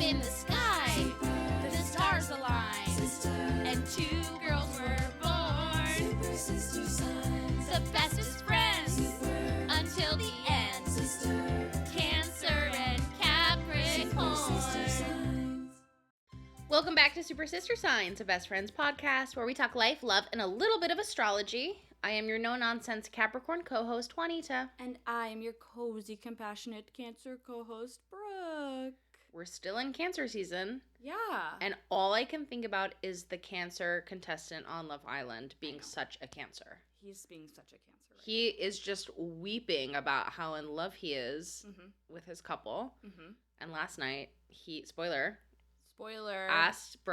in the sky, the stars aligned, and two girls were born. The bestest friends until the end. Cancer and Capricorn. Welcome back to Super Sister Signs, a best friends podcast where we talk life, love, and a little bit of astrology. I am your no-nonsense Capricorn co-host, Juanita. And I am your cozy, compassionate Cancer co-host, Brooke. We're still in Cancer season. Yeah. And all I can think about is the Cancer contestant on Love Island being such a Cancer. He's being such a Cancer. Right? He is just weeping about how in love he is with his couple. Mm-hmm. And last night, spoiler, asked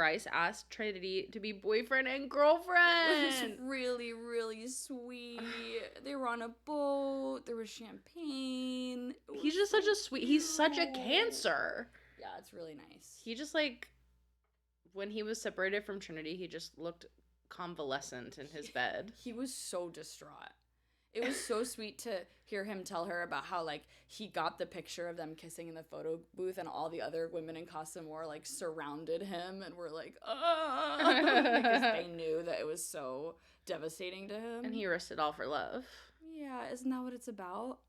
Trinity to be boyfriend and girlfriend. It was really, really sweet. They were on a boat. There was champagne. He's just such a sweet. He's such a Cancer. Yeah, it's really nice. He just when he was separated from Trinity, he just looked convalescent in his bed. He was so distraught. It was so sweet to hear him tell her about how, he got the picture of them kissing in the photo booth and all the other women in Casa Amor, surrounded him and were like, ah, because they knew that it was so devastating to him. And he risked it all for love. Yeah, isn't that what it's about?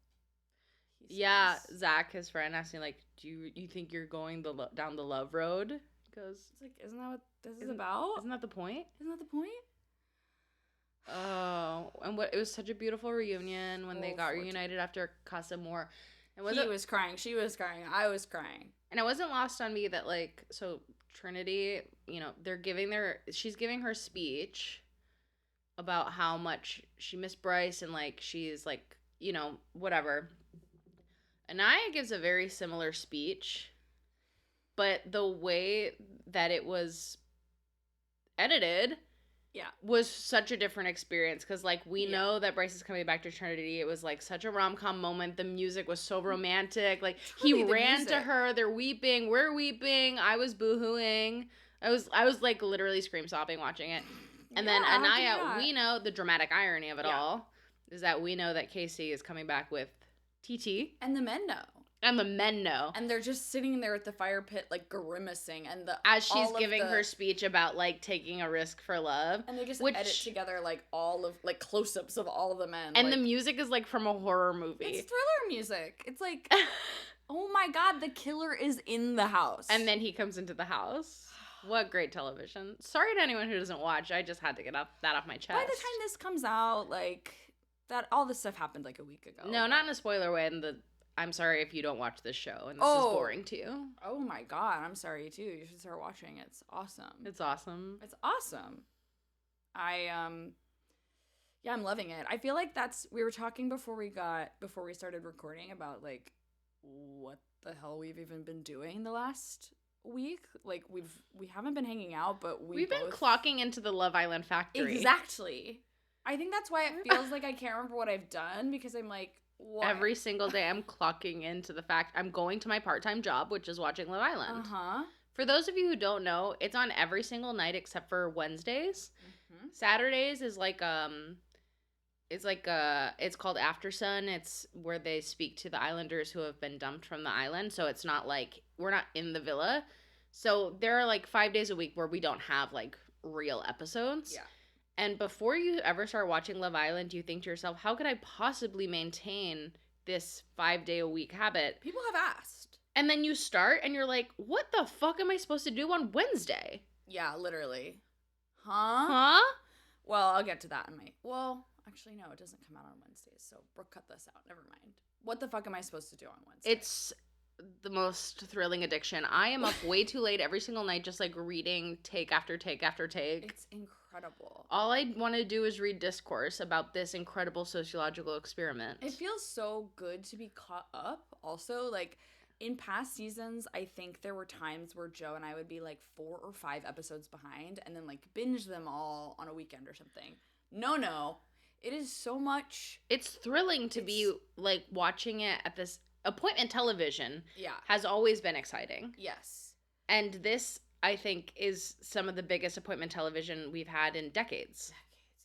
Yeah, Zach, his friend, asked me, do you think you're going down the love road? He goes, it's isn't that what this is about? Isn't that the point? Isn't that the point? Oh, and it was such a beautiful reunion when they got reunited after Casa Amor. He was crying, she was crying, I was crying. And it wasn't lost on me that, so Trinity, she's giving her speech about how much she missed Bryce and, she's, whatever. Anaya gives a very similar speech, but the way that it was edited was such a different experience because, we know that Bryce is coming back to Trinity. It was, such a rom-com moment. The music was so romantic. He ran to her. They're weeping. We're weeping. I was boo-hooing. I was literally scream-sobbing watching it. And then Anaya, we know the dramatic irony of it all is that we know that Casey is coming back with TT. And the men know. And the men know. And they're just sitting there at the fire pit, grimacing. And as she's giving her speech about, taking a risk for love. And they just edit together, all of, close-ups of all of the men. And the music is, from a horror movie. It's thriller music. It's oh my God, the killer is in the house. And then he comes into the house. What great television. Sorry to anyone who doesn't watch. I just had to get that off my chest. By the time this comes out, that all this stuff happened, a week ago. No, not in a spoiler way. I'm sorry if you don't watch this show and this is boring to you. Oh my God, I'm sorry too. You should start watching. It's awesome. It's awesome. It's awesome. I'm loving it. I feel like we were talking before we started recording about what the hell we've even been doing the last week. We haven't been hanging out, but we've been clocking into the Love Island factory. Exactly. I think that's why it feels like I can't remember what I've done because I'm what? Every single day I'm clocking into the fact I'm going to my part-time job, which is watching Love Island. Uh-huh. For those of you who don't know, it's on every single night except for Wednesdays. Mm-hmm. Saturdays is it's called After Sun. It's where they speak to the islanders who have been dumped from the island. So it's not we're not in the villa. So there are 5 days a week where we don't have real episodes. Yeah. And before you ever start watching Love Island, you think to yourself, how could I possibly maintain this 5-day-a-week habit? People have asked. And then you start and you're like, what the fuck am I supposed to do on Wednesday? Yeah, literally. Huh? Well, I'll get to that actually, no, it doesn't come out on Wednesdays, so Brooke, cut this out. Never mind. What the fuck am I supposed to do on Wednesday? It's the most thrilling addiction. I am up way too late every single night just reading take after take after take. It's incredible. All I want to do is read discourse about this incredible sociological experiment. It feels so good to be caught up. Also, in past seasons, I think there were times where Joe and I would be 4 or 5 episodes behind and then binge them all on a weekend or something. No. It is so much. It's thrilling to be watching it at this appointment television. Yeah. Has always been exciting. Yes. And this, I think, is some of the biggest appointment television we've had in decades.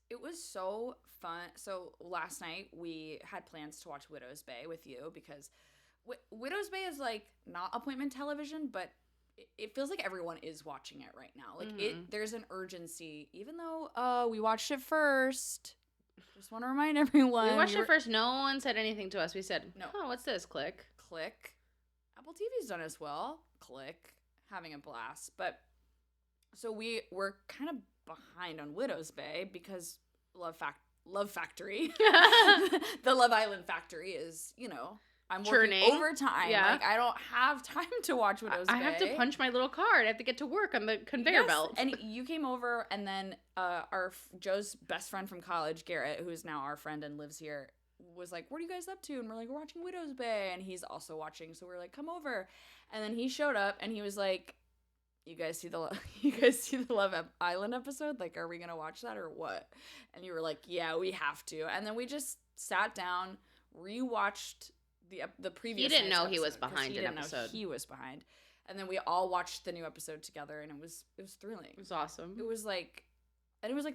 It was so fun. So last night we had plans to watch Widow's Bay with you because Widow's Bay is not appointment television, but it feels like everyone is watching it right now. Like Mhm. there's an urgency, even though we watched it first. Just want to remind everyone. We watched it first. No one said anything to us. We said, No. "Oh, what's this?" Click. Click. Apple TV's done as well. Click. Having a blast. But so we were kind of behind on Widow's Bay because Love Factory, the Love Island factory is, I'm Churning. working overtime. Yeah. Like I don't have time to watch Widow's Bay. I have to punch my little card. I have to get to work on the conveyor belt. And you came over, and then Joe's best friend from college, Garrett, who is now our friend and lives here, was like, "What are you guys up to?" And we're like, "We're watching Widow's Bay," and he's also watching. So we're like, "Come over," and then he showed up, and he was like, You guys see the Love Island episode? Like, are we gonna watch that or what? And you were like, yeah, we have to. And then we just sat down, rewatched the previous. He didn't know episode, he was behind an episode. He was behind, and then we all watched the new episode together, and it was thrilling. It was awesome. It was like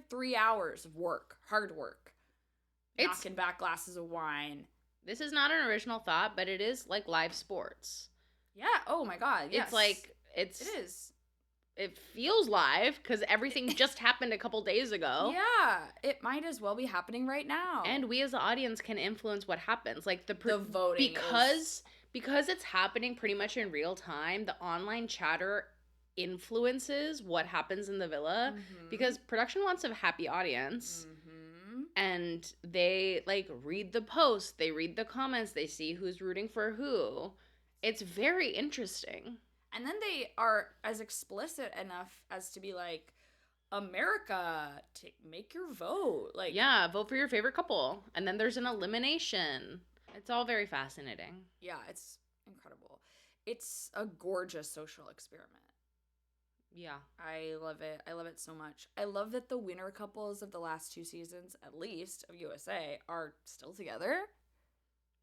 3 hours of work, hard work, knocking back glasses of wine. This is not an original thought, but it is like live sports. Yeah. Oh my God. Yes. It's like it is. It feels live because everything just happened a couple days ago. Yeah, it might as well be happening right now. And we as the audience can influence what happens. Like the voting because it's happening pretty much in real time, the online chatter influences what happens in the villa because production wants a happy audience. And they like read the posts, they read the comments, they see who's rooting for who. It's very interesting. And then they are as explicit enough as to be like, America, make your vote. Like, yeah, vote for your favorite couple. And then there's an elimination. It's all very fascinating. Yeah, it's incredible. It's a gorgeous social experiment. Yeah. I love it. I love it so much. I love that the winner couples of the last 2 seasons, at least, of USA, are still together.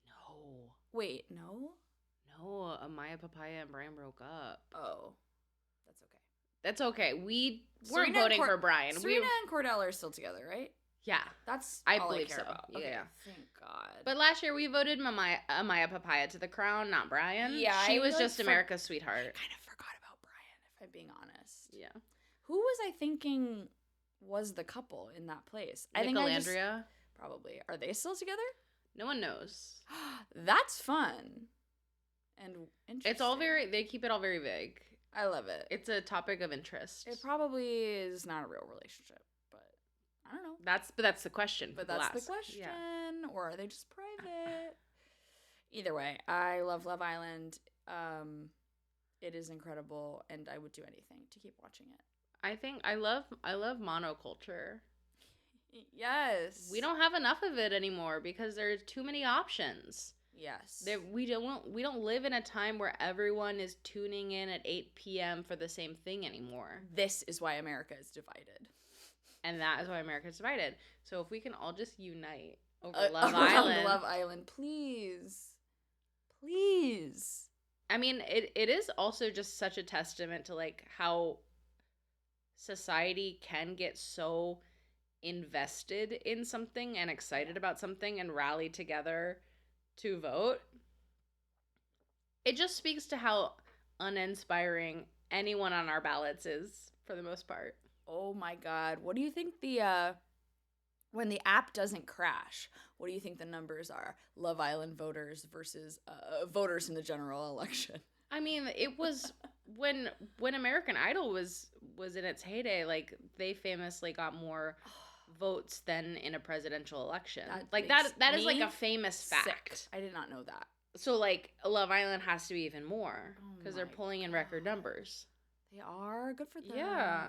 No. Wait, no? No, Amaya Papaya and Brian broke up. Oh, that's okay. That's okay. We weren't voting for Brian. Serena and Cordell are still together, right? Yeah. That's I all believe I care so. about. Yeah, okay. yeah. Thank God. But last year we voted Amaya Papaya to the crown, not Brian. Yeah, she was just America's sweetheart. I kind of forgot about Brian, if I'm being honest. Yeah. Who was I thinking was the couple in that place? Nicolandria? Probably. Are they still together? No one knows. That's fun. And interesting. It's all they keep it all very vague. I love it. It's a topic of interest. It probably is not a real relationship, but I don't know. That's the question. But that's the question. Yeah. Or are they just private? Either way, I love Love Island. It is incredible, and I would do anything to keep watching it. I love monoculture. Yes. We don't have enough of it anymore because there's too many options. Yes. We don't live in a time where everyone is tuning in at 8 p.m. for the same thing anymore. This is why America is divided. And that is why America is divided. So if we can all just unite over Love Island. Love Island, please. Please. I mean, it is also just such a testament to like how society can get so invested in something and excited about something and rally together to vote. It just speaks to how uninspiring anyone on our ballots is for the most part. Oh my God. What do you think when the app doesn't crash, what do you think the numbers are? Love Island voters versus voters in the general election. I mean, it was when American Idol was in its heyday, like they famously got more votes than in a presidential election. That is like a famous fact. Sick. I did not know that. So like Love Island has to be even more because they're pulling in record numbers. They are. Good for them. Yeah.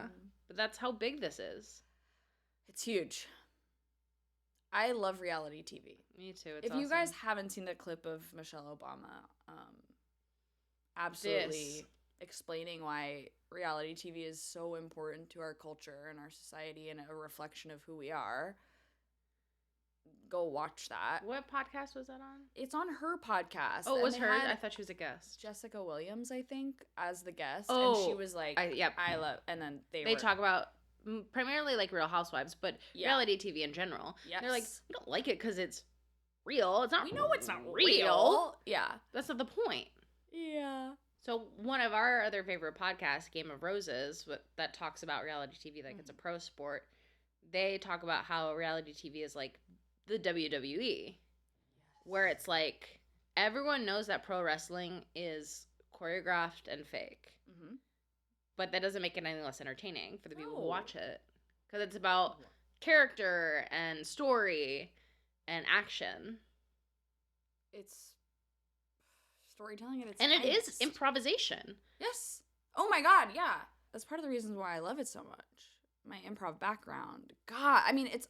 But that's how big this is. It's huge. I love reality TV. Me too. If you guys haven't seen the clip of Michelle Obama, absolutely explaining why reality TV is so important to our culture and our society and a reflection of who we are, go watch that. What podcast was that on? It's on her podcast. Oh, it was her? I thought she was a guest. Jessica Williams, I think, as the guest. Oh. And she was like, I love, and then they talk about primarily like Real Housewives, but reality TV in general. Yes. They're like, we don't like it because it's real. It's not. We know it's not real. Yeah. That's not the point. Yeah. So one of our other favorite podcasts, Game of Roses, that talks about reality TV like it's a pro sport, they talk about how reality TV is like the WWE, where it's like everyone knows that pro wrestling is choreographed and fake, but that doesn't make it any less entertaining for the people who watch it, because it's about character and story and action. It's storytelling at its and it finest. is improvisation. Yes. Oh my god, yeah. That's part of the reasons why I love it so much. My improv background. God, I mean, it's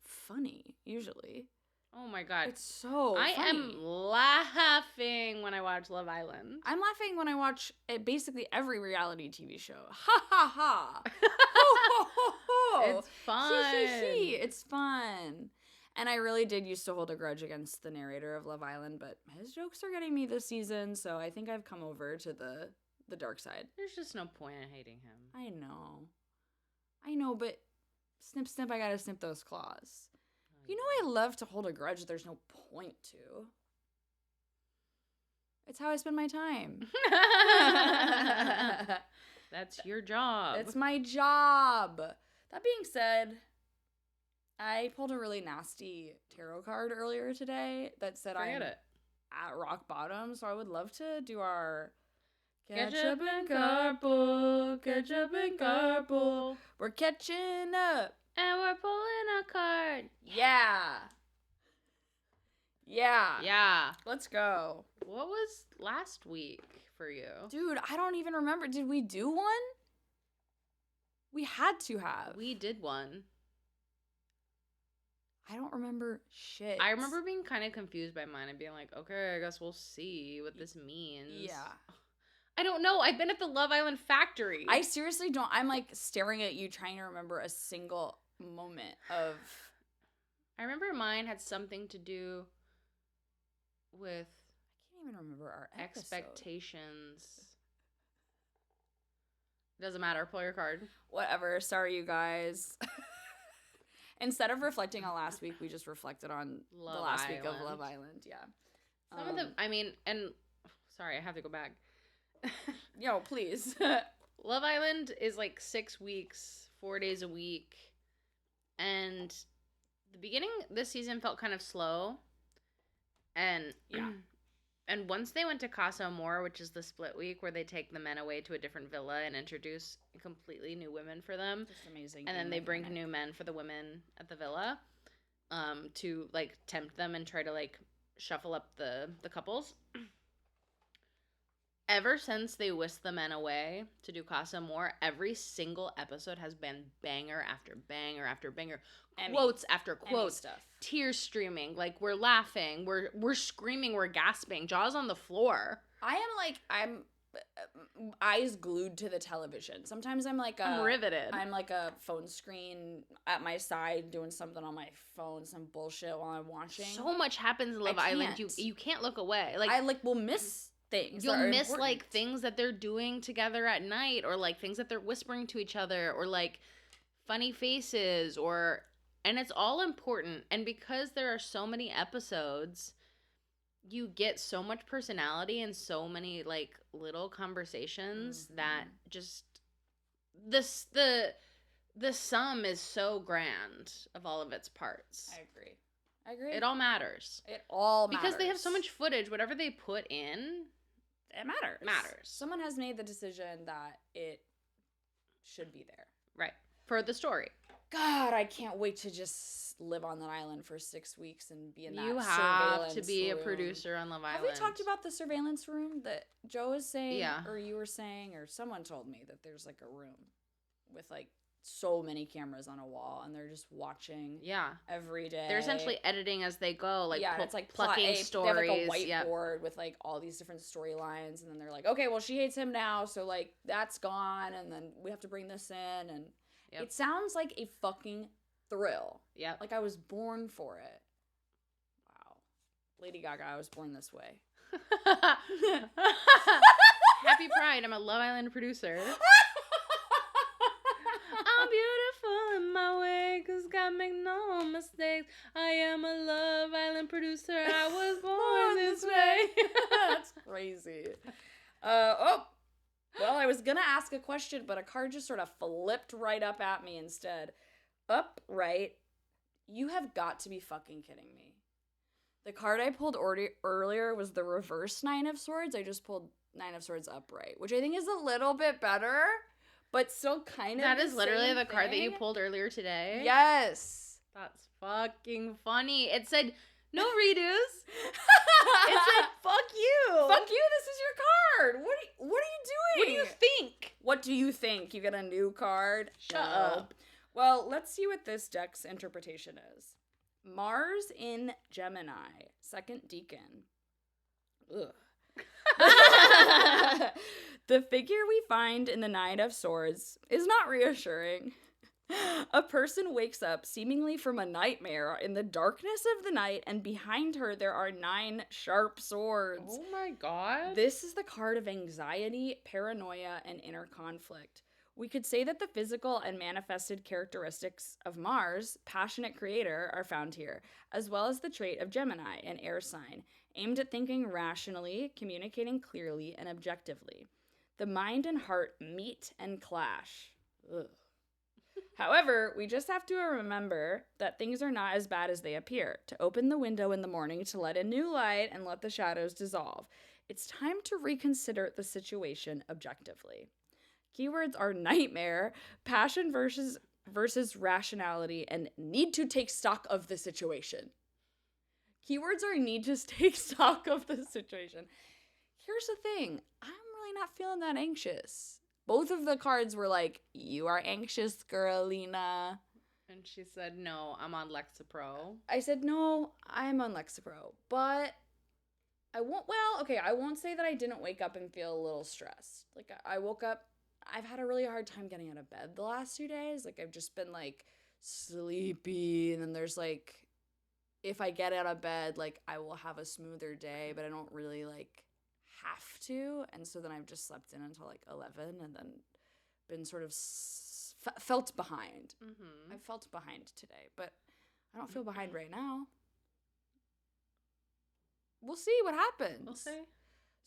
funny usually. Oh my god, it's so funny. I am laughing when I watch Love Island. I'm laughing when I watch basically every reality TV show. Ha ha ha. Ho ho ho ho. It's fun. It's fun. And I really did used to hold a grudge against the narrator of Love Island, but his jokes are getting me this season, so I think I've come over to the dark side. There's just no point in hating him. I know, but snip, snip, I gotta snip those claws. You know I love to hold a grudge there's no point to. It's how I spend my time. That's your job. It's my job. That being said, I pulled a really nasty tarot card earlier today that said I'm at rock bottom, so I would love to do our Ketchup and carpool, ketchup and carpool. We're catching up. And we're pulling a card. Yeah. Yeah. Let's go. What was last week for you? Dude, I don't even remember. Did we do one? We had to have. We did one. I don't remember shit. I remember being kind of confused by mine and being like, okay, I guess we'll see what this means. Yeah. I don't know. I've been at the Love Island factory. I seriously don't. I'm like staring at you trying to remember a single moment of. I remember mine had something to do with. I can't even remember our episode. Expectations. Doesn't matter. Pull your card. Whatever. Sorry, you guys. Instead of reflecting on last week, we just reflected on the last week of Love Island. Yeah. Some of the, I mean, and sorry, I have to go back. Yo, please. Love Island is like 6 weeks, 4 days a week. And the beginning this season felt kind of slow. And yeah. And once they went to Casa Amor, which is the split week where they take the men away to a different villa and introduce completely new women for them. Just amazing. And then they bring new men for the women at the villa to like tempt them and try to like shuffle up the couples. Ever since they whisked the men away to do Casa Amor, every single episode has been banger after banger after banger. Quotes after quotes. Stuff. Tears streaming. Like, we're laughing. We're screaming. We're gasping. Jaws on the floor. I'm eyes glued to the television. Sometimes I'm riveted. I'm like a phone screen at my side doing something on my phone, some bullshit while I'm watching. So much happens in Love Island. You can't look away. Like, I will miss things. You'll miss important. Like things that they're doing together at night, or like things that they're whispering to each other, or like funny faces, and it's all important. And because there are so many episodes, you get so much personality and so many like little conversations that just the sum is so grand of all of its parts. I agree. It all matters. Because they have so much footage. Whatever they put in, it matters. Matters. Someone has made the decision that it should be there. Right. For the story. God, I can't wait to just live on that island for 6 weeks and be in that surveillance room. You have to be a producer on Love Island. Have we talked about the surveillance room that Joe was saying? Yeah. Or you were saying, or someone told me that there's like a room with like so many cameras on a wall, and they're just watching every day. They're essentially editing as they go, like it's like plucking stories. They have like a whiteboard with like all these different storylines, and then they're like, okay, well, she hates him now, so like that's gone, and then we have to bring this in, and it sounds like a fucking thrill. Yeah, like I was born for it. Wow, Lady Gaga, I was born this way. Happy Pride! I'm a Love Island producer. I'm beautiful in my way, 'cause God make no mistakes. I am a Love Island producer. I was born this way. That's crazy. Well, I was gonna ask a question, but a card just sort of flipped right up at me instead. Upright. You have got to be fucking kidding me. The card I pulled earlier was the reverse Nine of Swords. I just pulled Nine of Swords upright, which I think is a little bit better, but still kind of That is literally the card that you thing. pulled earlier today? Yes. That's fucking funny. It said, no redos. It said, fuck you. Fuck you, this is your card. What are you doing? What do you think? What do you think? You get a new card? Shut up. Well, let's see what this deck's interpretation is. Mars in Gemini, second deacon. Ugh. The figure we find in the Nine of Swords is not reassuring. A person wakes up seemingly from a nightmare in the darkness of the night, and behind her there are 9 sharp swords. Oh my god. This is the card of anxiety, paranoia, and inner conflict. We could say that the physical and manifested characteristics of Mars, passionate creator, are found here, as well as the trait of Gemini, an air sign, aimed at thinking rationally, communicating clearly, and objectively. The mind and heart meet and clash. Ugh. However, we just have to remember that things are not as bad as they appear, to open the window in the morning to let in new light and let the shadows dissolve. It's time to reconsider the situation objectively. Keywords are nightmare, passion versus rationality, and need to take stock of the situation. Keywords are need to take stock of the situation. Here's the thing. I'm really not feeling that anxious. Both of the cards were like, you are anxious, girlina. And she said, no, I'm on Lexapro. I said, no, I'm on Lexapro. But I won't say that I didn't wake up and feel a little stressed. Like, I woke up, I've had a really hard time getting out of bed the last 2 days. Like, I've just been, like, sleepy. And then there's, like, if I get out of bed, like, I will have a smoother day. But I don't really, like, have to. And so then I've just slept in until, like, 11. And then been sort of felt behind. Mm-hmm. I felt behind today. But I don't feel behind right now. We'll see what happens. We'll see.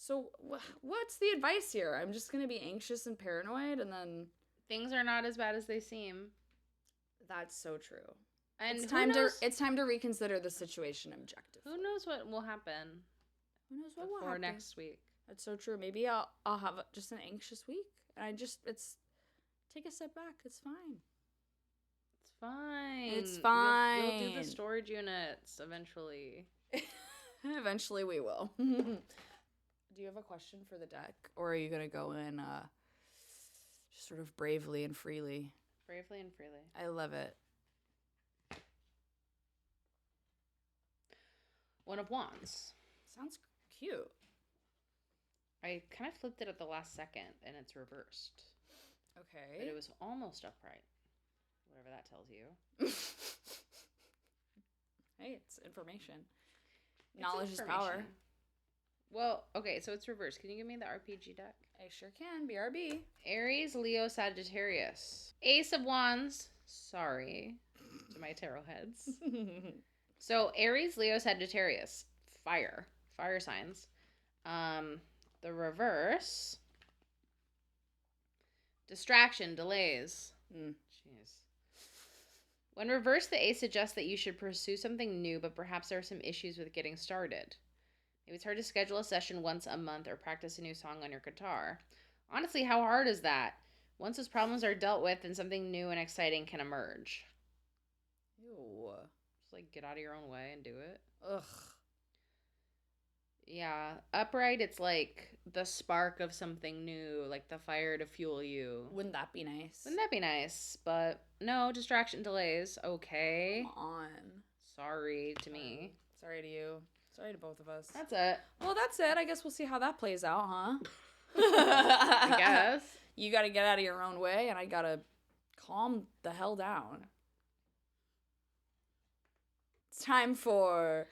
So what's the advice here? I'm just going to be anxious and paranoid and then... Things are not as bad as they seem. That's so true. And it's time to reconsider the situation objectively. Who knows what will happen? Who knows what will happen? Next week. That's so true. Maybe I'll have just an anxious week. And take a step back. It's fine. It's fine. It's fine. You'll do the storage units eventually. Eventually we will. Do you have a question for the deck? Or are you going to go in just sort of bravely and freely? Bravely and freely. I love it. One of Wands. Sounds cute. I kind of flipped it at the last second, and it's reversed. Okay. But it was almost upright. Whatever that tells you. Hey, it's information. Knowledge is power. Well, okay, so it's reversed. Can you give me the RPG deck? I sure can. BRB. Aries, Leo, Sagittarius. Ace of Wands. Sorry to my tarot heads. So Aries, Leo, Sagittarius. Fire. Fire signs. The reverse. Distraction, delays. Jeez. When reversed, the ace suggests that you should pursue something new, but perhaps there are some issues with getting started. Maybe it's hard to schedule a session once a month or practice a new song on your guitar. Honestly, how hard is that? Once those problems are dealt with, then something new and exciting can emerge. Ew. Just like get out of your own way and do it. Ugh. Yeah. Upright, it's like the spark of something new, like the fire to fuel you. Wouldn't that be nice? Wouldn't that be nice? But no, distraction, delays. Okay. Come on. Sorry to me. Sorry to you. Sorry to both of us. That's it. Well, that's it. I guess we'll see how that plays out, huh? I guess. You got to get out of your own way, and I got to calm the hell down. It's time for...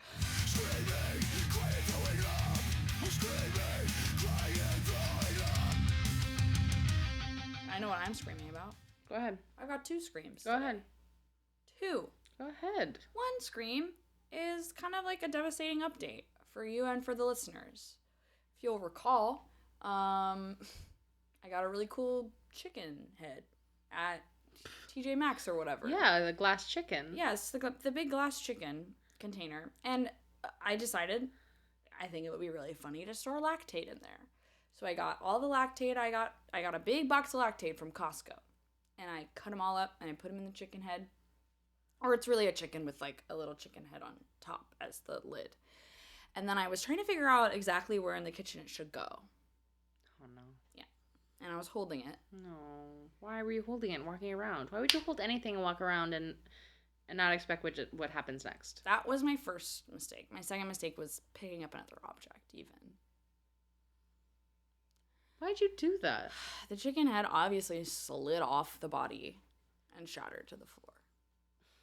I know what I'm screaming about. Go ahead. I've got 2 screams. Go ahead. 2. Go ahead. One scream is kind of like a devastating update for you and for the listeners. If you'll recall, I got a really cool chicken head at TJ Maxx or whatever. Yeah, the glass chicken. Yes, the big glass chicken container. And I decided I think it would be really funny to store Lactaid in there. So I got all the Lactaid. I got a big box of Lactaid from Costco. And I cut them all up and I put them in the chicken head. Or it's really a chicken with like a little chicken head on top as the lid. And then I was trying to figure out exactly where in the kitchen it should go. Oh no. Yeah. And I was holding it. No. Why were you holding it and walking around? Why would you hold anything and walk around and not expect what happens next? That was my first mistake. My second mistake was picking up another object even. Why'd you do that? The chicken head obviously slid off the body and shattered to the floor.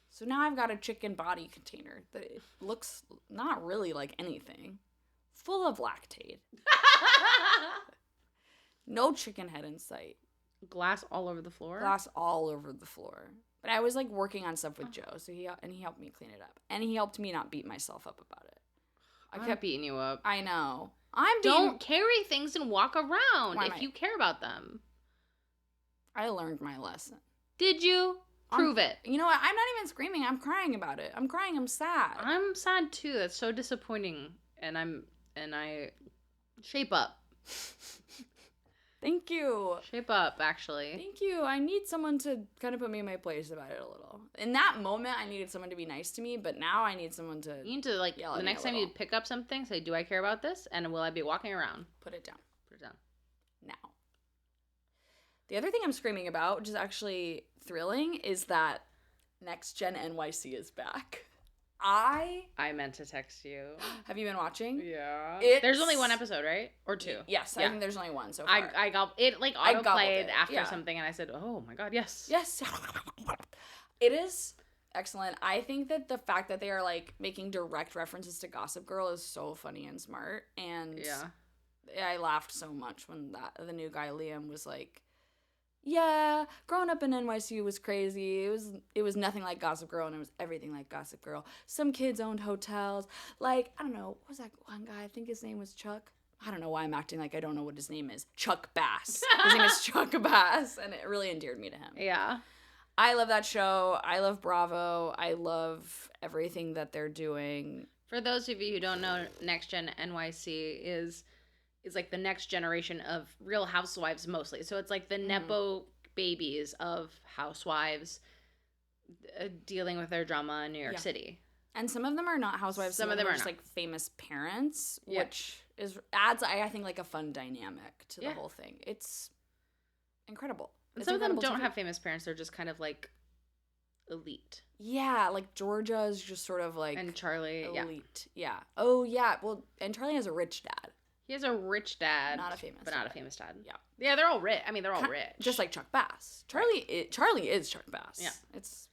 So now I've got a chicken body container that it looks not really like anything. Full of Lactaid. No chicken head in sight. Glass all over the floor? Glass all over the floor. But I was like working on stuff with Joe, so he helped me clean it up. And he helped me not beat myself up about it. I kept beating you up. I know. Don't carry things and walk around if you care about them. I learned my lesson. Did you? Prove it. You know what? I'm not even screaming. I'm crying about it. I'm crying. I'm sad. I'm sad too. That's so disappointing. And I shape up. Thank you. Shape up, actually. Thank you. I need someone to kind of put me in my place about it a little. In that moment, I needed someone to be nice to me, but now I need someone to You need to, like, the next time you pick up something, say, do I care about this? And will I be walking around? Put it down. Put it down. Now. The other thing I'm screaming about, which is actually thrilling, is that Next Gen NYC is back. I meant to text you. Have you been watching? Yeah. There's only one episode, right? Or two? Yes, I think there's only one so far. I got it, like, auto-played after something, and I said, oh my god, yes. Yes. It is excellent. I think that the fact that they are, like, making direct references to Gossip Girl is so funny and smart, and I laughed so much when the new guy, Liam, was like, yeah, growing up in NYC was crazy. It was nothing like Gossip Girl, and it was everything like Gossip Girl. Some kids owned hotels. Like, I don't know, what was that one guy? I think his name was Chuck. I don't know why I'm acting like I don't know what his name is. Chuck Bass. His name is Chuck Bass, and it really endeared me to him. Yeah. I love that show. I love Bravo. I love everything that they're doing. For those of you who don't know, Next Gen NYC is like the next generation of Real Housewives mostly. So it's like the Nepo babies of housewives dealing with their drama in New York City. And some of them are not housewives. Some of them are just like famous parents, which adds, I think, like a fun dynamic to the whole thing. It's incredible. And some of them don't have famous parents. They're just kind of like elite. Yeah, like Georgia is just sort of like... And Charlie, elite. Yeah. Oh, yeah. Well, and Charlie has a rich dad. He has a rich dad. Not a famous But not a famous dad. Yeah. Yeah, they're all rich. I mean, they're all rich. Just like Chuck Bass. Charlie is Chuck Bass. Yeah. It's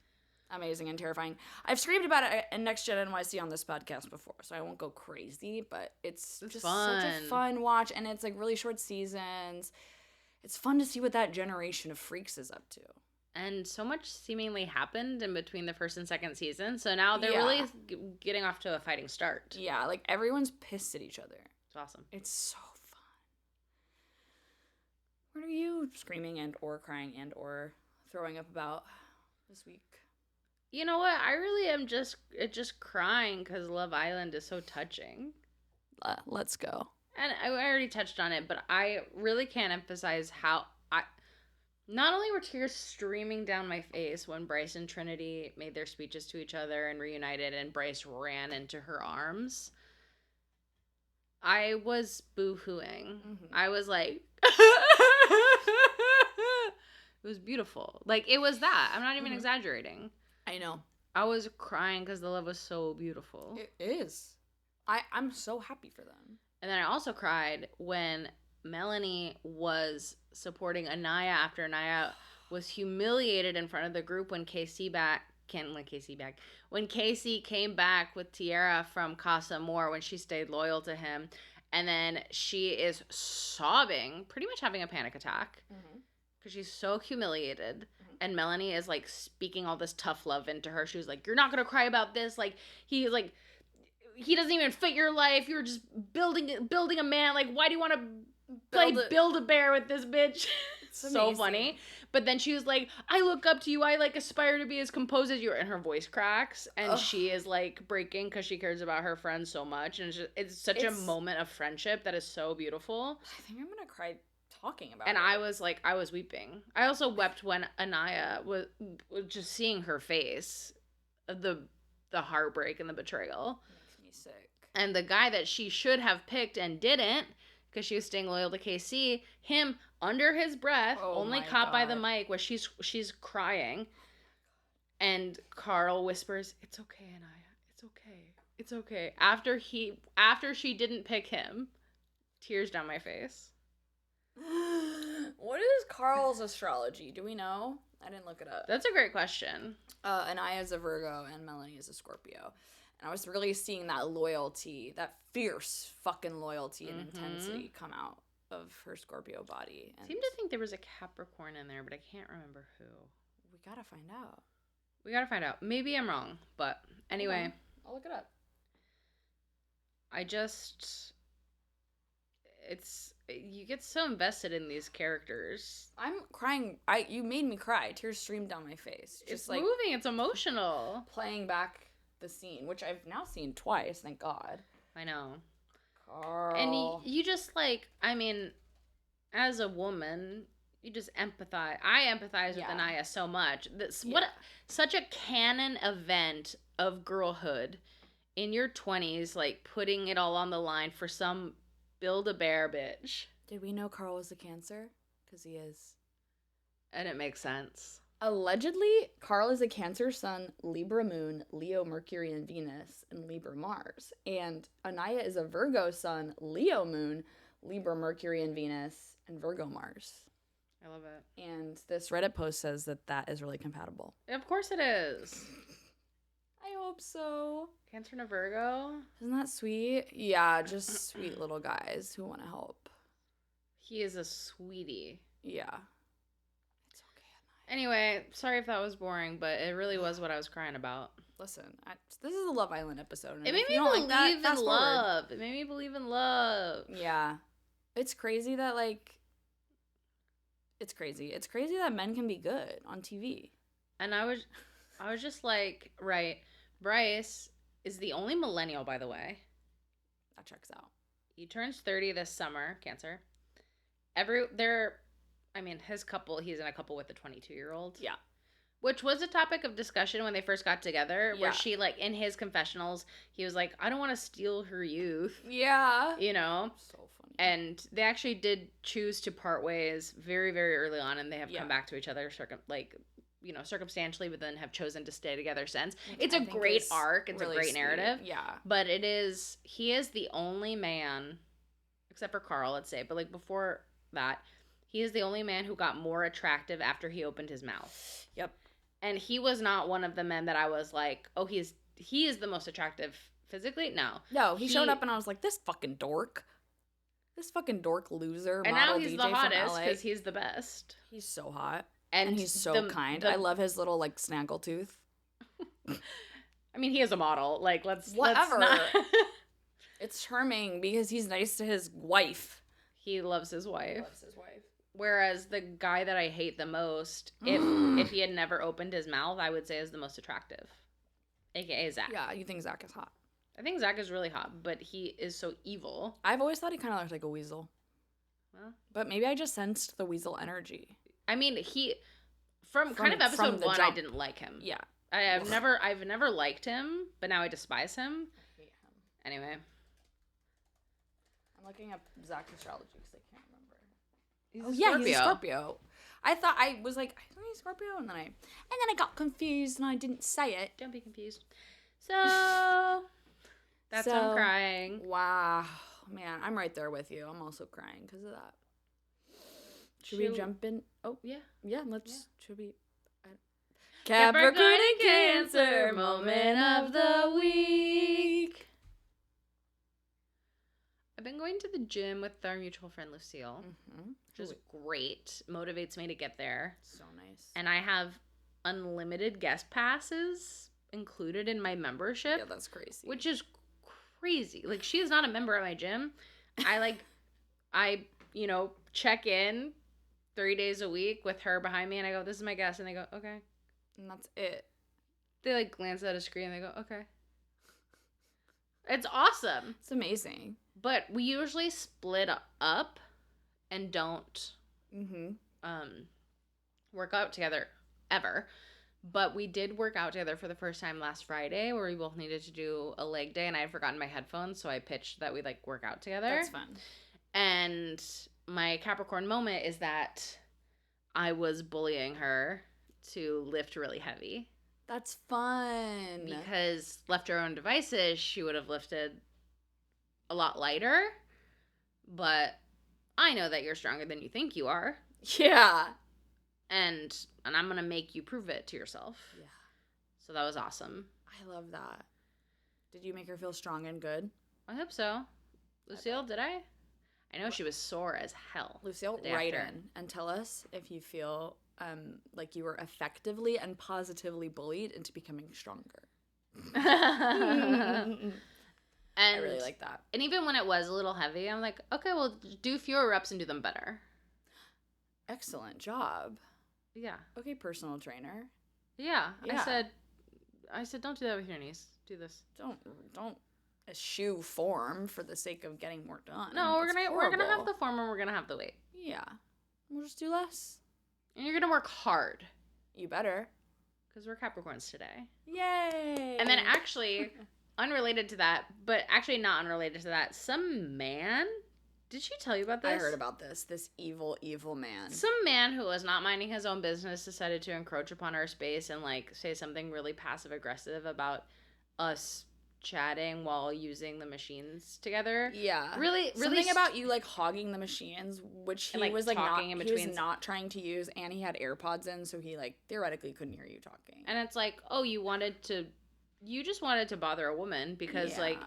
amazing and terrifying. I've screamed about it in Next Gen NYC on this podcast before, so I won't go crazy, but it's just fun. Such a fun watch, and it's like really short seasons. It's fun to see what that generation of freaks is up to. And so much seemingly happened in between the first and second season, so now they're really getting off to a fighting start. Yeah, like everyone's pissed at each other. It's awesome. It's so fun. What are you screaming and or crying and or throwing up about this week? You know what? I really am just crying because Love Island is so touching. Let's go. And I already touched on it, but I really can't emphasize how not only were tears streaming down my face when Bryce and Trinity made their speeches to each other and reunited and Bryce ran into her arms. I was boo-hooing. Mm-hmm. I was like... It was beautiful. Like, it was that. I'm not even exaggerating. I know. I was crying because the love was so beautiful. It is. I'm so happy for them. And then I also cried when Melanie was supporting Anaya after Anaya was humiliated in front of the group when Casey came back with Tiara from Casa Amor when she stayed loyal to him. And then she is sobbing, pretty much having a panic attack because she's so humiliated. And Melanie is like speaking all this tough love into her. She was like, you're not going to cry about this. Like, he doesn't even fit your life. You're just building a man. Like, why do you want to Build-A-Bear with this bitch. It's So amazing. funny. But then she was like, I look up to you. I, like, aspire to be as composed as you. And her voice cracks. And she is, like, breaking because she cares about her friends so much. And it's such a moment of friendship that is so beautiful. I think I'm going to cry talking about and it. I was weeping. I also wept when Anaya was just seeing her face, the heartbreak and the betrayal. Makes me sick. And the guy that she should have picked and didn't, because she was staying loyal to KC, him under his breath, only caught by the mic where she's crying, and Carl whispers, "It's okay, Anaya. It's okay. It's okay." After she didn't pick him, tears down my face. What is Carl's astrology? Do we know? I didn't look it up. That's a great question. Anaya's a Virgo and Melanie is a Scorpio. And I was really seeing that loyalty, that fierce fucking loyalty and intensity come out of her Scorpio body. I seem to think there was a Capricorn in there, but I can't remember who. We gotta find out. Maybe I'm wrong, but anyway. I'll look it up. You get so invested in these characters. I'm crying. You made me cry. Tears streamed down my face. It's like moving. It's emotional. Playing back the scene, which I've now seen twice. Thank God. I know. Carl. And you just like, I mean, as a woman, you just empathize. I empathize with Anaya so much. Such a canon event of girlhood in your 20s, like putting it all on the line for some Build-A-Bear bitch. Did we know Carl was a Cancer? Because he is. And it makes sense. Allegedly, Carl is a Cancer Sun, Libra Moon, Leo Mercury and Venus, and Libra Mars. And Anaya is a Virgo Sun, Leo Moon, Libra Mercury and Venus, and Virgo Mars. I love it. And this Reddit post says that is really compatible. Of course it is. I hope so. Cancer and a Virgo. Isn't that sweet? Yeah, just sweet little guys who want to help. He is a sweetie. Yeah. It's okay, Anaya. Anyway, sorry if that was boring, but it really was what I was crying about. Listen, this is a Love Island episode. It made me believe in love. It made me believe in love. Yeah. It's crazy that, like... It's crazy. It's crazy that men can be good on TV. And I was just like, right, Bryce is the only millennial, by the way. That checks out. He turns 30 this summer, Cancer. His couple, he's in a couple with a 22-year-old. Yeah. Which was a topic of discussion when they first got together, where she, like, in his confessionals, he was like, I don't want to steal her youth. Yeah. You know? So funny. And they actually did choose to part ways very, very early on, and they have come back to each other, circumstantially, but then have chosen to stay together since. It's a great arc. It's really a great narrative. Yeah. But he is the only man, except for Carl, let's say, but, like, before that, he is the only man who got more attractive after he opened his mouth. Yep. And he was not one of the men that I was like, oh, he is the most attractive physically. No, he showed up and I was like, this fucking dork loser. And model now he's DJ the hottest because because he's the best. He's so hot and he's so kind. I love his little like snaggletooth. I mean, he is a model. Like, whatever. Let's not... It's charming because he's nice to his wife. He loves his wife. Whereas the guy that I hate the most, if he had never opened his mouth, I would say is the most attractive, aka Zach. Yeah, you think Zach is hot? I think Zach is really hot, but he is so evil. I've always thought he kind of looked like a weasel. Well, but maybe I just sensed the weasel energy. I mean, from kind of episode 1, I didn't like him. Yeah, I've never liked him, but now I despise him. I hate him. Anyway, I'm looking up Zach's astrology because I can't remember. He's a Scorpio. I was like, I think he's Scorpio, and then I got confused and I didn't say it. Don't be confused. So that's why I'm crying. Wow, man, I'm right there with you. I'm also crying because of that. Should we jump in? Oh yeah. Should we? Capricorn and Cancer moment of the week. I've been going to the gym with our mutual friend Lucille, which is great. Motivates me to get there. So nice. And I have unlimited guest passes included in my membership. Yeah, that's crazy. Which is crazy. Like, she is not a member at my gym. I check in 3 days a week with her behind me, and I go, "This is my guest," and they go, "Okay." And that's it. They like glance at a screen and they go, "Okay." It's awesome. It's amazing. But we usually split up and don't work out together ever. But we did work out together for the first time last Friday, where we both needed to do a leg day, and I had forgotten my headphones, so I pitched that we like work out together. That's fun. And my Capricorn moment is that I was bullying her to lift really heavy. That's fun. Because left to her own devices, she would have lifted a lot lighter. But I know that you're stronger than you think you are. Yeah. And I'm going to make you prove it to yourself. Yeah. So that was awesome. I love that. Did you make her feel strong and good? I hope so. Lucille, did I? I know she was sore as hell. Lucille, write in and tell us if you feel like you were effectively and positively bullied into becoming stronger. And I really like that. And even when it was a little heavy, I'm like, okay, well, do fewer reps and do them better. Excellent job. Yeah. Okay, personal trainer. Yeah. I said, don't do that with your knees. Do this. Don't eschew form for the sake of getting more done. No, we're gonna have the form and we're gonna have the weight. Yeah. We'll just do less. And you're gonna work hard. You better. Because we're Capricorns today. Yay! And then actually, unrelated to that, but actually not unrelated to that, some man. Did she tell you about this? I heard about this. This evil, evil man. Some man who was not minding his own business decided to encroach upon our space and like say something really passive aggressive about us chatting while using the machines together. Yeah. Really something about you like hogging the machines, which he was like talking in between. He was not trying to use, and he had AirPods in, so he like theoretically couldn't hear you talking. And it's like, oh, you just wanted to bother a woman because like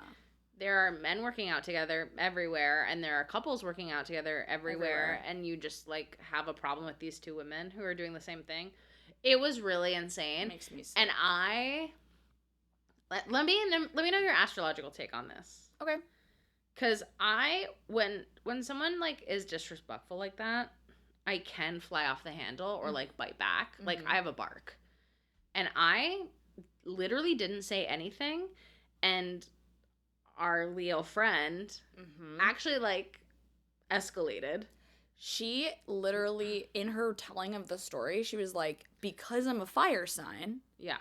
there are men working out together everywhere, and there are couples working out together everywhere, and you just like have a problem with these two women who are doing the same thing. It was really insane. It makes me sick. And let me know your astrological take on this. Okay. Because when someone like is disrespectful like that, I can fly off the handle or like bite back. Mm-hmm. Like I have a bark, and I literally didn't say anything, and our Leo friend actually like escalated. She literally, in her telling of the story, she was like, because I'm a fire sign. Yeah.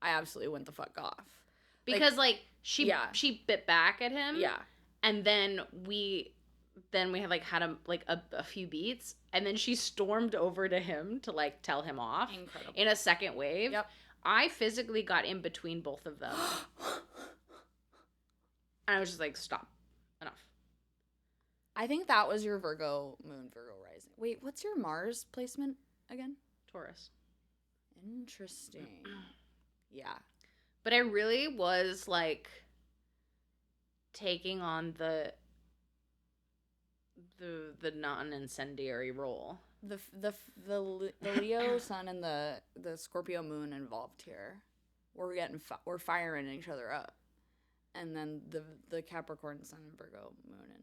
I absolutely went the fuck off. Because she bit back at him. Yeah. And then we had a few beats, and then she stormed over to him to like tell him off. Incredible. In a second wave. Yep. I physically got in between both of them. And I was just like, stop. Enough. I think that was your Virgo moon, Virgo rising. Wait, what's your Mars placement again? Taurus. Interesting. Yeah. But I really was like taking on the non-incendiary role. The Leo sun and the Scorpio moon involved here. We're firing each other up. And then the Capricorn sun and Virgo moon and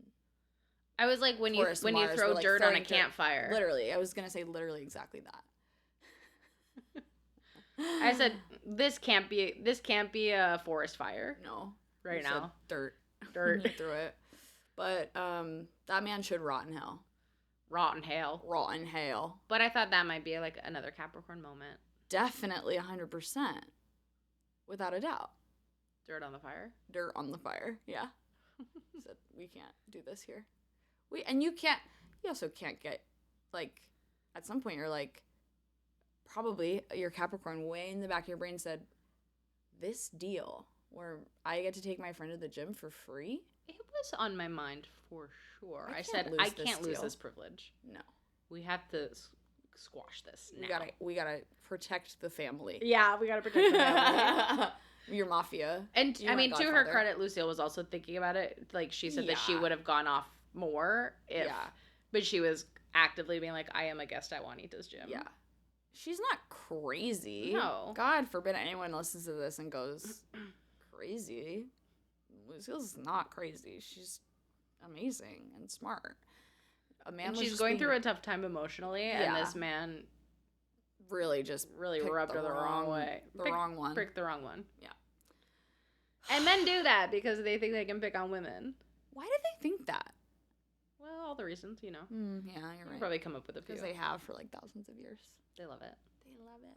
I was like when Taurus you Mars throw like dirt on a campfire. Literally, I was gonna say literally exactly that. I said this can't be a forest fire. No, right now dirt through it. But that man should rot in hell. Rot in hell. But I thought that might be like another Capricorn moment. Definitely 100%, without a doubt. Dirt on the fire. Yeah. Said we can't do this here. You also can't get, like, at some point you're like, probably your Capricorn way in the back of your brain said, this deal where I get to take my friend to the gym for free? It was on my mind for sure. I said, I can't lose this privilege. No. We have to squash this now. We gotta protect the family. Yeah, we gotta protect the family. Your mafia. And I mean, to her credit, Lucille was also thinking about it. Like, she said that she would have gone off more but she was actively being like, I am a guest at Juanita's gym. Yeah. She's not crazy. No. God forbid anyone listens to this and goes, crazy. Lucille's not crazy. She's amazing and smart. A man And was she's just going being, through a tough time emotionally, and this man really just really picked rubbed her the wrong way. The wrong one. Picked the wrong one. Yeah. And men do that because they think they can pick on women. Why do they think that? Well, all the reasons, you know. Yeah, you're right. Probably come up with a few. Because they have for like thousands of years. They love it. They love it.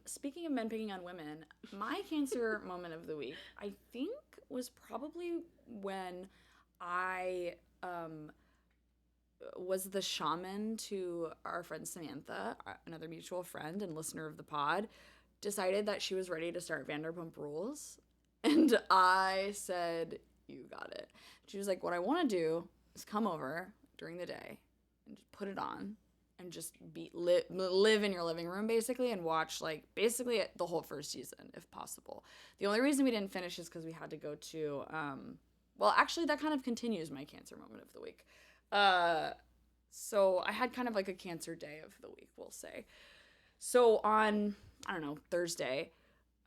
Speaking of men picking on women, my Cancer moment of the week, I think, was probably when I was the shaman to our friend Samantha, another mutual friend and listener of the pod, decided that she was ready to start Vanderpump Rules. And I said, you got it. She was like, what I want to do is come over during the day and just put it on and just live in your living room basically and watch like basically the whole first season if possible. The only reason we didn't finish is because we had to go to well, actually that kind of continues my Cancer moment of the week. So I had kind of like a Cancer day of the week, we'll say. So on, I don't know, Thursday,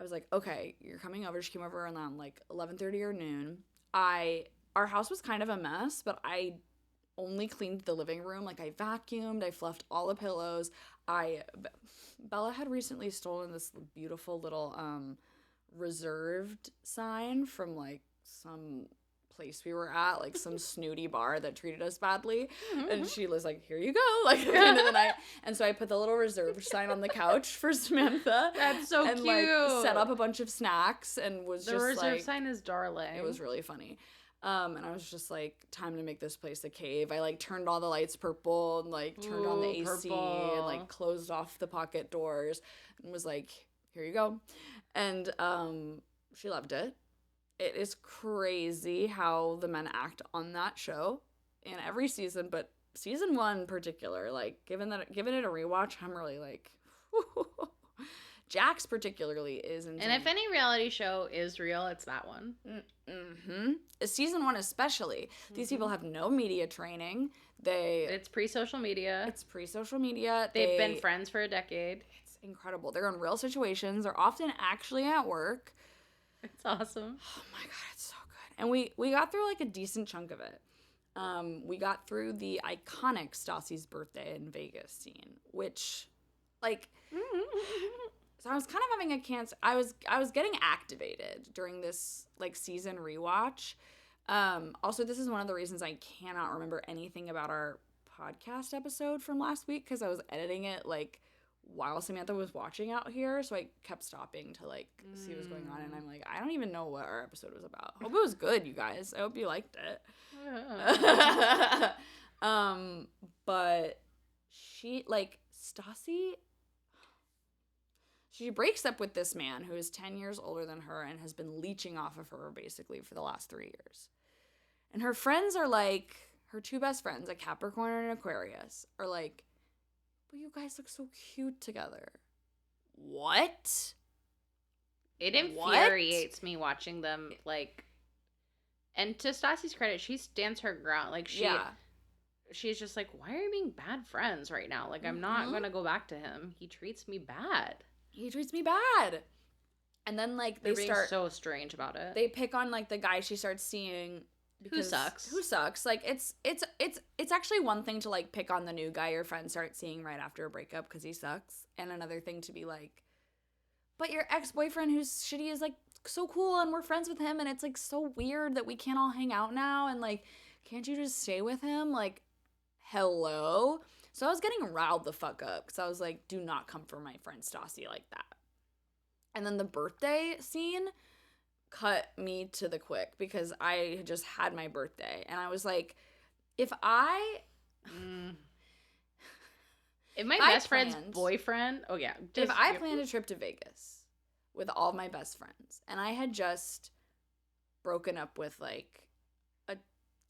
I was like, okay, you're coming over. She came over around like 11:30 or noon. Our house was kind of a mess, but I only cleaned the living room. Like I vacuumed, I fluffed all the pillows. Bella had recently stolen this beautiful little reserved sign from like some place we were at, like some snooty bar that treated us badly. And she was like, here you go, like at the end of the night. And so I put the little reserved sign on the couch for Samantha. That's so and, cute. Like set up a bunch of snacks and was the reserve sign is darling. It was really funny. And I was just like, time to make this place a cave. I like turned all the lights purple and like turned on the AC and like closed off the pocket doors and was like, here you go. And she loved it. It is crazy how the men act on that show in every season, but season 1 in particular, like giving it a rewatch, I'm really like, Jax particularly is insane. And if any reality show is real, it's that one. Season 1 especially. These people have no media training. It's pre-social media. They've been friends for a decade. It's incredible. They're in real situations. They're often actually at work. It's awesome. Oh my god, it's so good. And we got through like a decent chunk of it. We got through the iconic Stassi's birthday in Vegas scene, which like so I was kind of having a Cancer. I was getting activated during this like season rewatch. Also, this is one of the reasons I cannot remember anything about our podcast episode from last week because I was editing it like while Samantha was watching out here, so I kept stopping to like see what was going on, and I'm like, I don't even know what our episode was about. Hope it was good, you guys. I hope you liked it. But she like Stassi. She breaks up with this man who is 10 years older than her and has been leeching off of her basically for the last 3 years. And her friends are like, her two best friends, a Capricorn and an Aquarius, are like, but you guys look so cute together. What? It infuriates me watching them, like, and to Stassi's credit, she stands her ground. Like, she's just like, why are you being bad friends right now? Like, I'm not going to go back to him. He treats me bad. And then, like, They're being so strange about it. They pick on, like, the guy she starts seeing. Who sucks. Like, it's actually one thing to, like, pick on the new guy your friend starts seeing right after a breakup because he sucks. And another thing to be like, but your ex-boyfriend who's shitty is, like, so cool and we're friends with him and it's, like, so weird that we can't all hang out now and, like, can't you just stay with him? Like, hello? So I was getting riled the fuck up because I was like, do not come for my friend Stassi like that. And then the birthday scene cut me to the quick because I had just had my birthday. And I was like, if my best friend's boyfriend, if I planned a trip to Vegas with all of my best friends and I had just broken up with like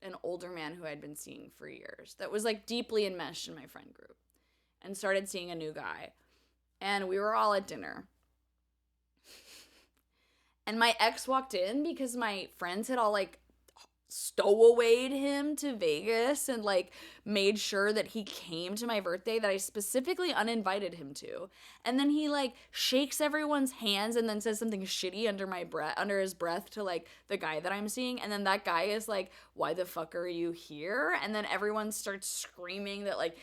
an older man who I'd been seeing for years that was like deeply enmeshed in my friend group and started seeing a new guy and we were all at dinner and my ex walked in because my friends had all like stowawayed him to Vegas and like made sure that he came to my birthday that I specifically uninvited him to. And then he like shakes everyone's hands and then says something shitty under his breath to like the guy that I'm seeing. And then that guy is like, "Why the fuck are you here?" And then everyone starts screaming that like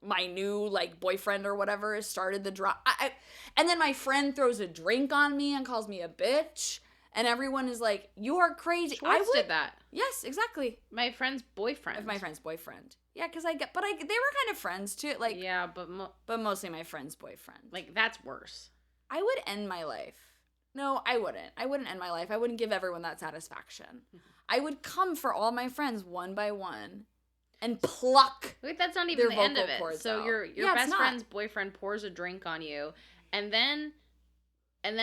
my new like boyfriend or whatever has started the drama. And then my friend throws a drink on me and calls me a bitch. And everyone is like, "You are crazy." Schwartz did that. Yes, exactly. My friend's boyfriend. My friend's boyfriend. Yeah, because they were kind of friends too. Like, yeah, but mostly my friend's boyfriend. Like, that's worse. I would end my life. No, I wouldn't. I wouldn't end my life. I wouldn't give everyone that satisfaction. Mm-hmm. I would come for all my friends one by one and pluck. Wait, that's not even the end of it. So your best friend's boyfriend pours a drink on you, and then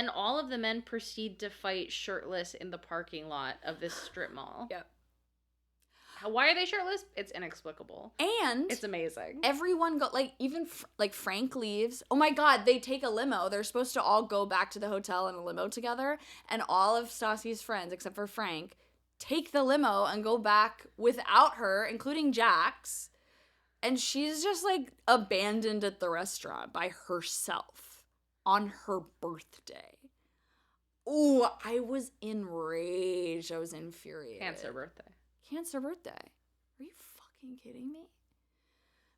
all of the men proceed to fight shirtless in the parking lot of this strip mall. Yep. Why are they shirtless? It's inexplicable. And it's amazing. Everyone even Frank leaves. Oh my God, they take a limo. They're supposed to all go back to the hotel in a limo together. And all of Stassi's friends, except for Frank, take the limo and go back without her, including Jax. And she's just like abandoned at the restaurant by herself on her birthday. Ooh, I was enraged. I was infuriated. Cancer birthday. Are you fucking kidding me?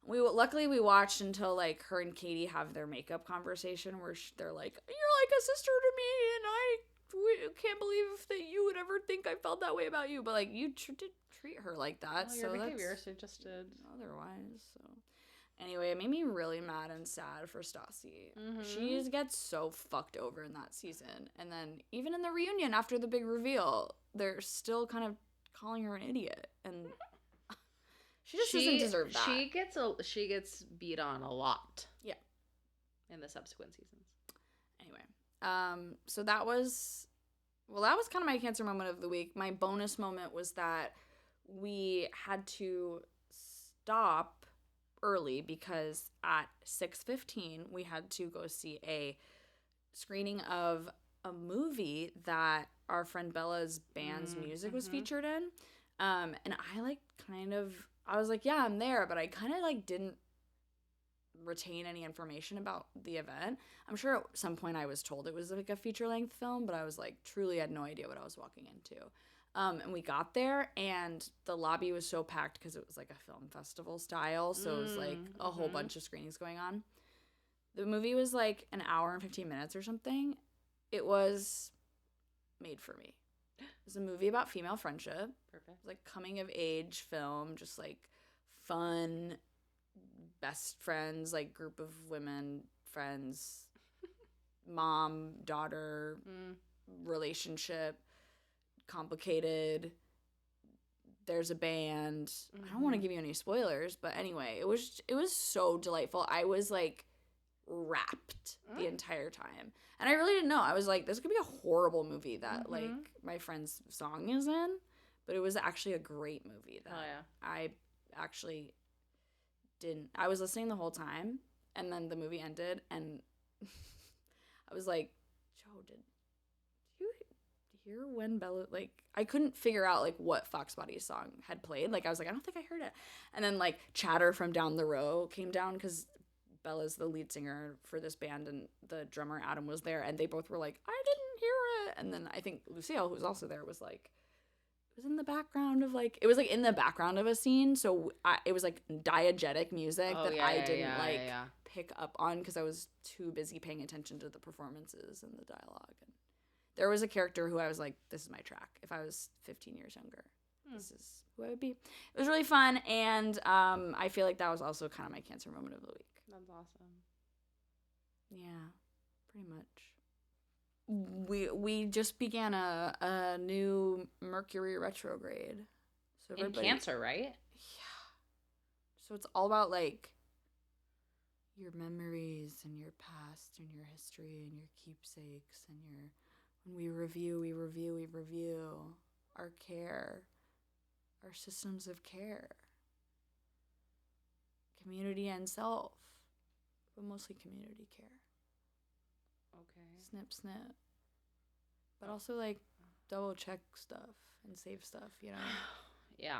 Luckily we watched until like her and Katie have their makeup conversation where they're like, "You're like a sister to me, and I can't believe that you would ever think I felt that way about you." But like you did treat her like that, your behavior suggested otherwise. So anyway, it made me really mad and sad for Stassi. Mm-hmm. She gets so fucked over in that season, and then even in the reunion after the big reveal, they're still kind of calling her an idiot, and she doesn't deserve that. She gets beat on a lot. Yeah. In the subsequent seasons. Anyway, so that was kind of my cancer moment of the week. My bonus moment was that we had to stop early because at 6:15 we had to go see a screening of a movie that our friend Bella's band's music was featured in. And I was like, yeah, I'm there, but I kind of like didn't retain any information about the event. I'm sure at some point I was told it was like a feature-length film, but I was like, truly had no idea what I was walking into. And we got there, and the lobby was so packed because it was like a film festival style, so it was like a whole bunch of screenings going on. The movie was like an hour and 15 minutes or something. It was made for me. It was a movie about female friendship. Perfect. It was like coming of age film, just like fun, best friends, like group of women, friends, mom, daughter, relationship, complicated. There's a band. I don't want to give you any spoilers, but anyway, it was so delightful. I was like wrapped the entire time. And I really didn't know. I was like, this could be a horrible movie that like my friend's song is in, but it was actually a great movie that I actually didn't. I was listening the whole time, and then the movie ended, and I was like, Joe, did you hear when Bella, like, I couldn't figure out like what Fox Body's song had played. Like I was like, I don't think I heard it. And then like chatter from down the row came down because Bella's the lead singer for this band, and the drummer Adam was there, and they both were like, I didn't hear it. And then I think Lucille, who's also there, was like, it was in the background of like, it was like in the background of a scene, so it was like diegetic music I didn't pick up on because I was too busy paying attention to the performances and the dialogue. And there was a character who I was like, this is my track. If I was 15 years younger, this is who I would be. It was really fun, and I feel like that was also kind of my cancer moment of the week. That's awesome. Yeah, pretty much. We just began a new Mercury retrograde. So in Cancer, right? Yeah. So it's all about like your memories and your past and your history and your keepsakes and when we review our care, our systems of care, community and self. But mostly community care. Okay. Snip, snip. But also, like, double check stuff and save stuff, you know? Yeah.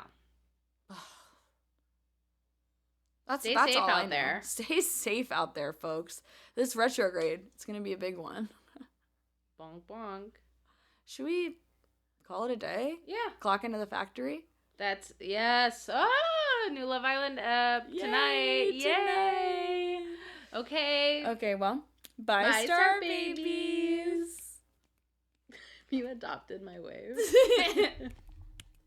That's Stay that's safe all out I know. there. Stay safe out there, folks. This retrograde, it's going to be a big one. Bonk bonk. Should we call it a day? Yeah. Clock into the factory? That's, yes. Oh, new Love Island tonight. Yay. Tonight. Okay. Okay, well, bye, Bye, Star Star Babies. You adopted my wave.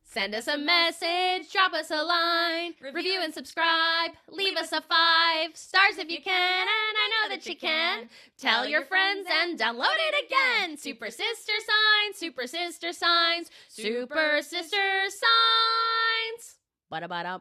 Send us a message, drop us a line, review and subscribe, leave us a 5 stars if you can, and I know that you can. Tell your friends and download it again. Super sister signs, super sister signs, super sister signs. Ba-da-ba-da.